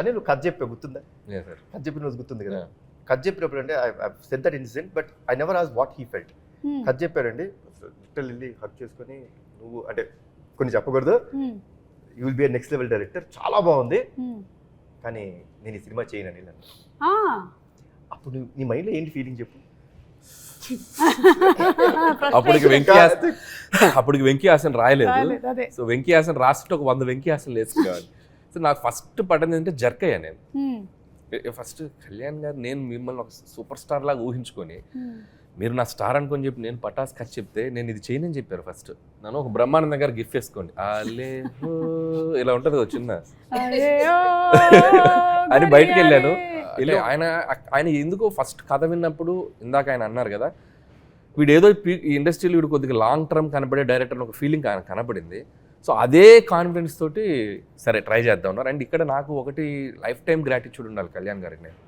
అని నువ్వు కథ చెప్పావు, గుర్తుందా? కథ చెప్పిన రోజు గుర్తుంది కదా? కథ చెప్పినప్పుడు అంటే I said that incident, but I never ask what he felt. కథ చెప్పారండి, వెళ్ళి హక్ చేసుకొని నువ్వు అంటే కొన్ని చెప్పకూడదు, you will be next level director, చాలా బాగుంది కానీ నేను ఈ సినిమా చేయనని. అప్పుడు నీ మైండ్లో ఏంటి ఫీలింగ్ చెప్పు? అప్పటికి వెంకీ హాసన్ రాయలేదు. సో వెంకీ హాసన్ రాస్తే ఒక 100 వెంకీ హాసన్ వేసుకోవాలి. సో నాకు ఫస్ట్ పడ్డది అంటే జర్క్ అయ్యా నేను. ఫస్ట్ కళ్యాణ్ గారు నేను మిమ్మల్ని ఒక సూపర్ స్టార్ లాగా ఊహించుకొని మీరు నా స్టార్ అనుకొని చెప్పి నేను పటాస్ ఖర్చు చెప్తే నేను ఇది చేయనని చెప్పారు. ఫస్ట్ నన్ను ఒక బ్రహ్మానందం గారు గిఫ్ట్ వేసుకోండి ఇలా ఉంటుంది కదా చిన్న అని బయటకు వెళ్ళాను. ఆయన ఎందుకో ఫస్ట్ కథ విన్నప్పుడు ఇందాక ఆయన అన్నారు కదా, వీడు ఏదో ఈ ఇండస్ట్రీలో వీడు కొద్దిగా లాంగ్ టర్మ్ కనబడే డైరెక్టర్ ఒక ఫీలింగ్ ఆయన కనపడింది. సో అదే కాన్ఫిడెన్స్ తోటి సరే ట్రై చేద్దాం ఉన్నారు. అండ్ ఇక్కడ నాకు ఒకటి లైఫ్ టైం గ్రాటిట్యూడ్ ఉండాలి కళ్యాణ్ గారికి. నేను